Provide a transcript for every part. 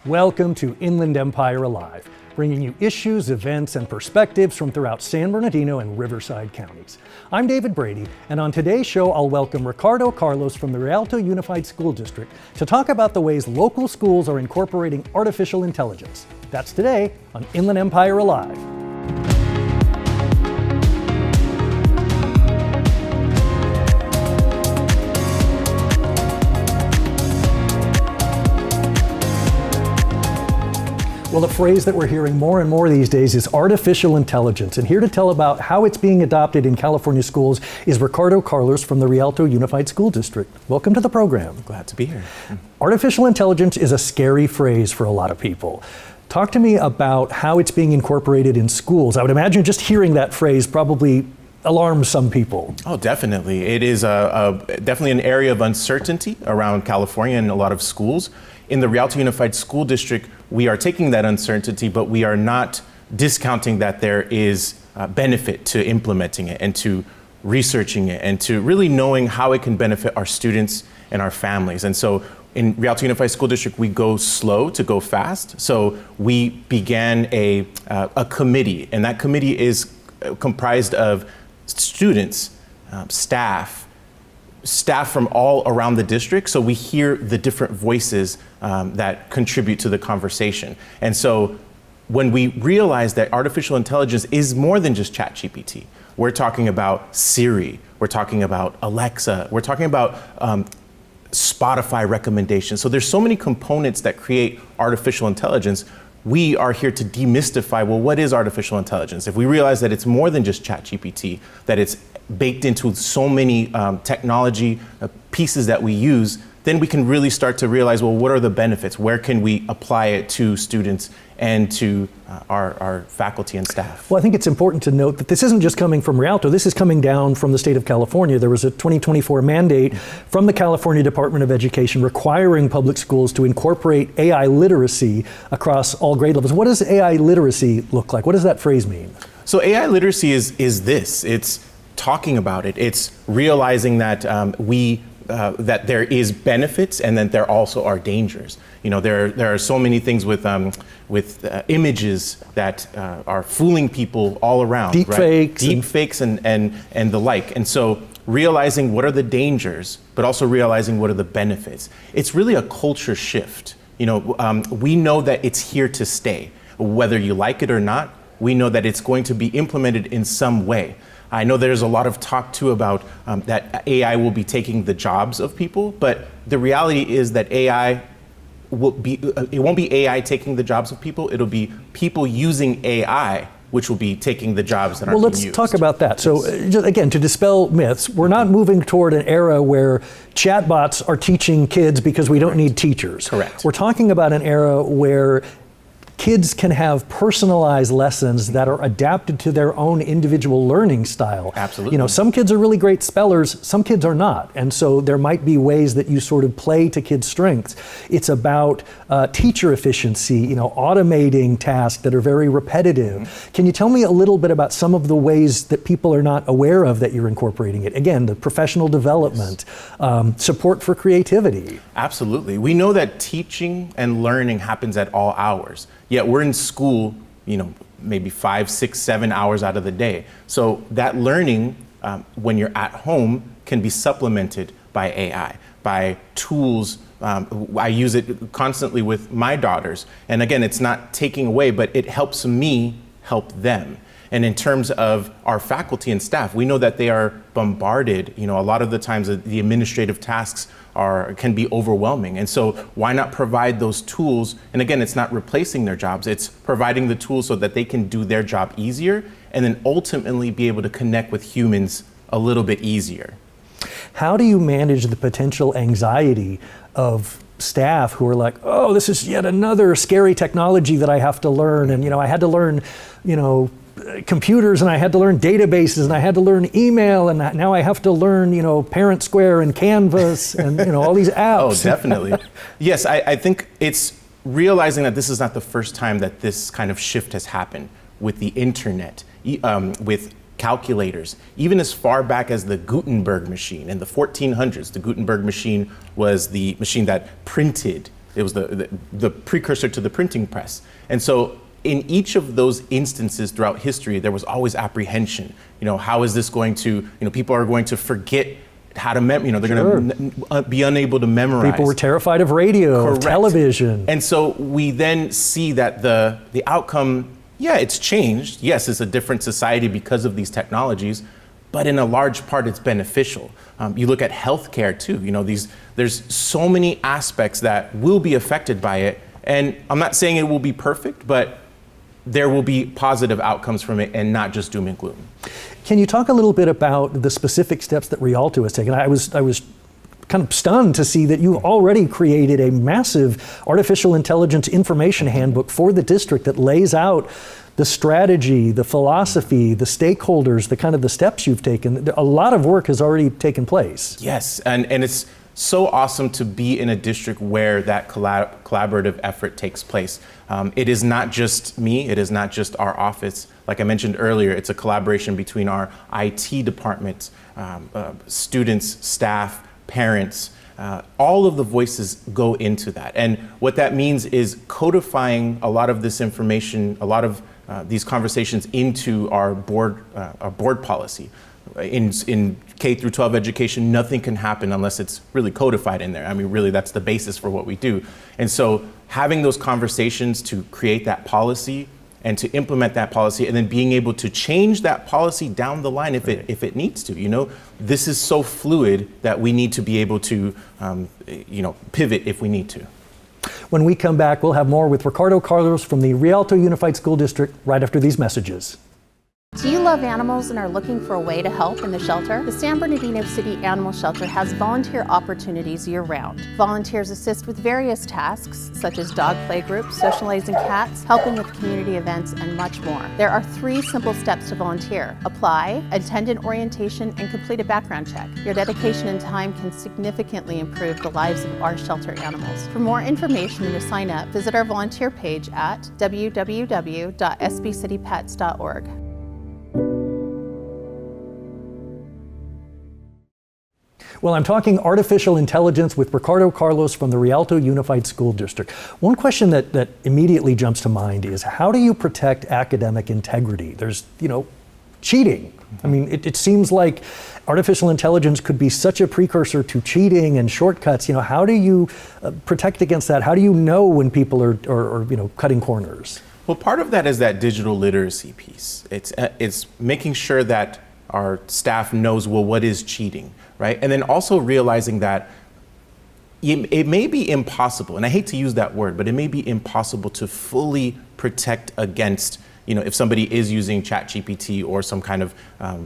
Welcome to Inland Empire Alive, bringing you issues, events, and perspectives from throughout San Bernardino and Riverside counties. I'm David Brady, and on today's show, I'll welcome Ricardo Carlos from the Rialto Unified School District to talk about the ways local schools are incorporating artificial intelligence. That's today on Inland Empire Alive. Well, the phrase that we're hearing more and more these days is artificial intelligence. And here to tell about how it's being adopted in California schools is Ricardo Carlos from the Rialto Unified School District. Welcome to the program. Glad to be here. Artificial intelligence is a scary phrase for a lot of people. Talk to me about how it's being incorporated in schools. I would imagine just hearing that phrase probably alarms some people. Oh, definitely. It is definitely an area of uncertainty around California and a lot of schools. In the Rialto Unified School District, we are taking that uncertainty, but we are not discounting that there is benefit to implementing it and to researching it and to really knowing how it can benefit our students and our families. And so in Rialto Unified School District, we go slow to go fast. So we began a committee, and that committee is comprised of students, staff from all around the district, so we hear the different voices that contribute to the conversation. And so when we realize that artificial intelligence is more than just ChatGPT, we're talking about Siri, we're talking about Alexa, we're talking about Spotify recommendations. So there's so many components that create artificial intelligence. We are here to demystify, well, what is artificial intelligence? If we realize that it's more than just ChatGPT, that it's baked into so many technology pieces that we use, then we can really start to realize, well, what are the benefits? Where can we apply it to students and to our faculty and staff? Well, I think it's important to note that this isn't just coming from Rialto, this is coming down from the state of California. There was a 2024 mandate from the California Department of Education requiring public schools to incorporate AI literacy across all grade levels. What does AI literacy look like? What does that phrase mean? So AI literacy is this. It's talking about it. It's realizing that that there is benefits and that there also are dangers. You know, there are so many things with images that are fooling people all around. Deep fakes. Deep fakes and the like. And so realizing what are the dangers, but also realizing what are the benefits. It's really a culture shift. You know, we know that it's here to stay. Whether you like it or not, we know that it's going to be implemented in some way. I know there's a lot of talk too about that AI will be taking the jobs of people, but the reality is that AI will be, it won't be AI taking the jobs of people, it'll be people using AI which will be taking the jobs that are being used. Well, let's talk about that. So again, to dispel myths, we're not moving toward an era where chatbots are teaching kids because we don't need teachers. Correct. We're talking about an era where kids can have personalized lessons that are adapted to their own individual learning style. Absolutely. You know, some kids are really great spellers, some kids are not. And so there might be ways that you sort of play to kids' strengths. It's about teacher efficiency, you know, automating tasks that are very repetitive. Mm-hmm. Can you tell me a little bit about some of the ways that people are not aware of that you're incorporating it? Again, the professional development, support for creativity. Absolutely. We know that teaching and learning happens at all hours. Yet we're in school, you know, maybe 5, 6, 7 hours out of the day. So that learning, when you're at home, can be supplemented by AI, by tools. I use it constantly with my daughters. And again, it's not taking away, but it helps me help them. And in terms of our faculty and staff, we know that they are bombarded. You know, a lot of the times the administrative tasks can be overwhelming. And so why not provide those tools? And again, it's not replacing their jobs. It's providing the tools so that they can do their job easier and then ultimately be able to connect with humans a little bit easier. How do you manage the potential anxiety of staff who are like, oh, this is yet another scary technology that I have to learn. And, you know, I had to learn, you know, computers, and I had to learn databases, and I had to learn email, and now I have to learn, you know, Parent Square and Canvas and, you know, all these apps. Oh, definitely. Yes, I think it's realizing that this is not the first time that this kind of shift has happened with the internet, with calculators, even as far back as the Gutenberg machine in the 1400s. The Gutenberg machine was the machine that printed It was the precursor to the printing press. And so in each of those instances throughout history, there was always apprehension. How is this going to, people are going to forget how to, they're going to be unable to memorize. People were terrified of radio, of television. And so we then see that the outcome, it's changed. Yes, it's a different society because of these technologies, but in a large part, it's beneficial. You look at healthcare too. There's so many aspects that will be affected by it. And I'm not saying it will be perfect, but there will be positive outcomes from it and not just doom and gloom. Can you talk a little bit about the specific steps that Rialto has taken? I was kind of stunned to see that you already created a massive artificial intelligence information handbook for the district that lays out the strategy, the philosophy, the stakeholders, the steps you've taken. A lot of work has already taken place. Yes, and it's so awesome to be in a district where that collaborative effort takes place. It is not just me, it is not just our office. Like I mentioned earlier, it's a collaboration between our IT department, students, staff, parents. All of the voices go into that. And what that means is codifying a lot of this information, a lot of these conversations into our board policy. In K through 12 education, nothing can happen unless it's really codified in there. Really, that's the basis for what we do. And so having those conversations to create that policy and to implement that policy, and then being able to change that policy down the line if it needs to. This is so fluid that we need to be able to pivot if we need to. When we come back, we'll have more with Ricardo Carlos from the Rialto Unified School District right after these messages. Do you love animals and are looking for a way to help in the shelter? The San Bernardino City Animal Shelter has volunteer opportunities year-round. Volunteers assist with various tasks, such as dog play groups, socializing cats, helping with community events, and much more. There are 3 simple steps to volunteer. Apply, attend an orientation, and complete a background check. Your dedication and time can significantly improve the lives of our shelter animals. For more information and to sign up, visit our volunteer page at www.sbcitypets.org. Well, I'm talking artificial intelligence with Ricardo Carlos from the Rialto Unified School District. One question that immediately jumps to mind is, how do you protect academic integrity? There's, cheating. It seems like artificial intelligence could be such a precursor to cheating and shortcuts. How do you protect against that? How do you know when people are cutting corners? Well, part of that is that digital literacy piece. It's making sure that our staff knows, what is cheating, right? And then also realizing that it may be impossible, and I hate to use that word, but it may be impossible to fully protect against, if somebody is using ChatGPT or some kind of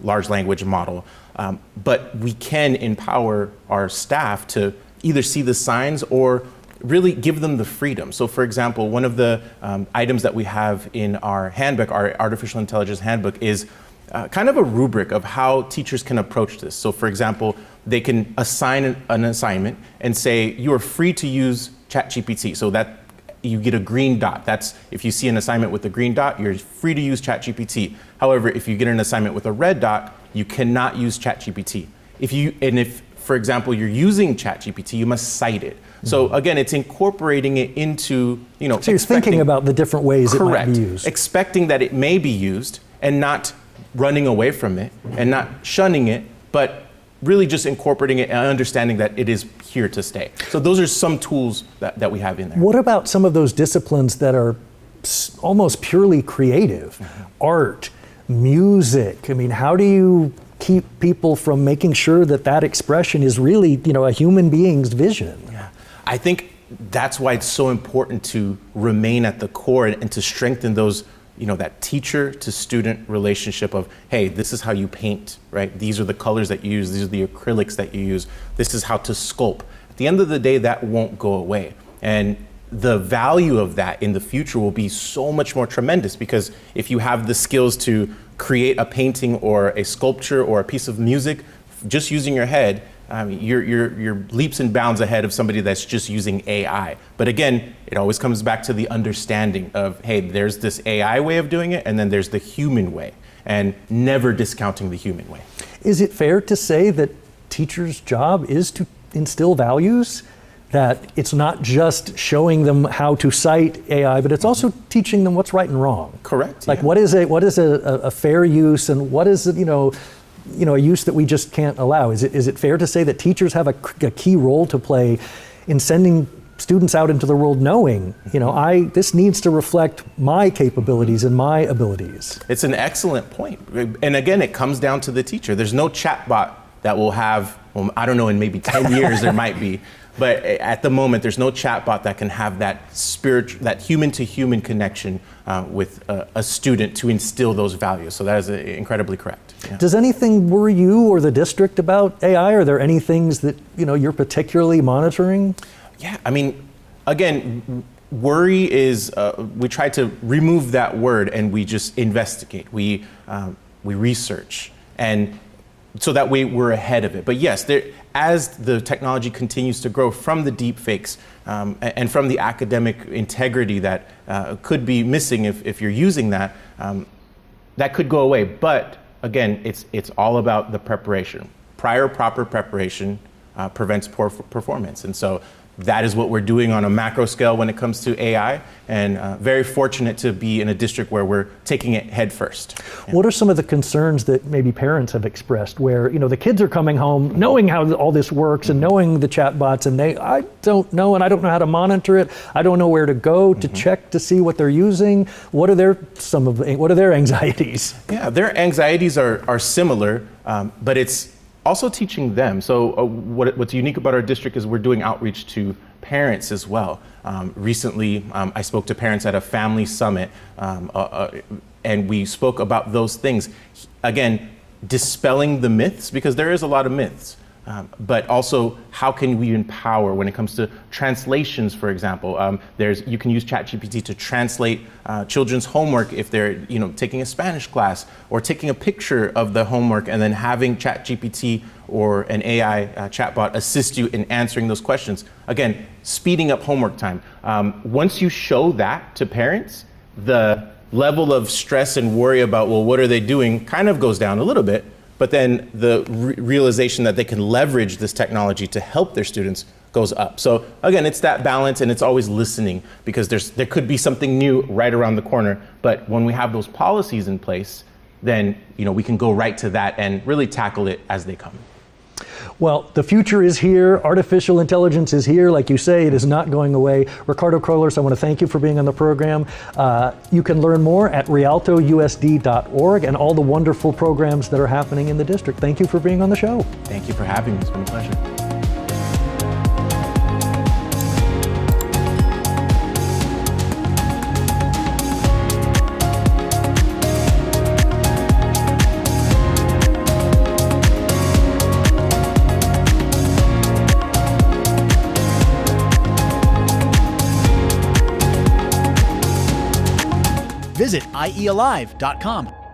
large language model. But we can empower our staff to either see the signs or really give them the freedom. So for example, one of the items that we have in our handbook, our artificial intelligence handbook, is kind of a rubric of how teachers can approach this. So for example, they can assign an assignment and say, you are free to use ChatGPT. So that you get a green dot. That's, if you see an assignment with a green dot, you're free to use ChatGPT. However, if you get an assignment with a red dot, you cannot use ChatGPT. If, for example, you're using ChatGPT, you must cite it. So again, it's incorporating it into, So you're thinking about the different ways it might be used. Expecting that it may be used and not running away from it and not shunning it, but really just incorporating it and understanding that it is here to stay. So those are some tools that we have in there. What about some of those disciplines that are almost purely creative? Art, music. How do you keep people from making sure that expression is really, a human being's vision? Yeah, I think that's why it's so important to remain at the core and to strengthen those, that teacher to student relationship of, hey, this is how you paint, right? These are the colors that you use. These are the acrylics that you use. This is how to sculpt. At the end of the day, that won't go away. And the value of that in the future will be so much more tremendous, because if you have the skills to create a painting or a sculpture or a piece of music just using your head, you're leaps and bounds ahead of somebody that's just using AI. But again, it always comes back to the understanding of, hey, there's this AI way of doing it, and then there's the human way, and never discounting the human way. Is it fair to say that teachers' job is to instill values? that it's not just showing them how to cite AI, but it's also teaching them what's right and wrong. Correct. Like yeah. what is a fair use, and what is a use that we just can't allow? Is it fair to say that teachers have a key role to play in sending students out into the world knowing, this needs to reflect my capabilities and my abilities? It's an excellent point. And again, it comes down to the teacher. There's no chatbot that will have, well, I don't know, in maybe 10 years there might be, but at the moment there's no chatbot that can have that that human to human connection with a student to instill those values. So that is incredibly correct. Yeah. Does anything worry you or the district about AI? Are there any things that you're particularly monitoring? Yeah, I mean, again, worry is, we try to remove that word and we just investigate. We research, and so that way we're ahead of it. But yes, as the technology continues to grow from the deep fakes and from the academic integrity that could be missing if you're using that, that could go away. But again, it's all about the preparation. Prior proper preparation prevents poor performance. And so that is what we're doing on a macro scale when it comes to AI, and very fortunate to be in a district where we're taking it head first. Yeah. What are some of the concerns that maybe parents have expressed where, the kids are coming home knowing how all this works and knowing the chatbots, and I don't know, and I don't know how to monitor it. I don't know where to go to check to see what they're using. What are their anxieties? Yeah, their anxieties are similar, but it's also teaching them. So what's unique about our district is we're doing outreach to parents as well. Recently, I spoke to parents at a family summit, and we spoke about those things. Again, dispelling the myths, because there is a lot of myths, but also how can we empower when it comes to translations, for example. You can use ChatGPT to translate children's homework if they're taking a Spanish class, or taking a picture of the homework and then having ChatGPT or an AI chatbot assist you in answering those questions. Again, speeding up homework time. Once you show that to parents, the level of stress and worry about, well, what are they doing, kind of goes down a little bit. But then the realization that they can leverage this technology to help their students goes up. So again, it's that balance, and it's always listening, because there could be something new right around the corner. But when we have those policies in place, then we can go right to that and really tackle it as they come. Well, the future is here. Artificial intelligence is here. Like you say, it is not going away. Ricardo Krollers, I want to thank you for being on the program. You can learn more at rialtousd.org and all the wonderful programs that are happening in the district. Thank you for being on the show. Thank you for having me. It's been a pleasure. Visit iealive.com.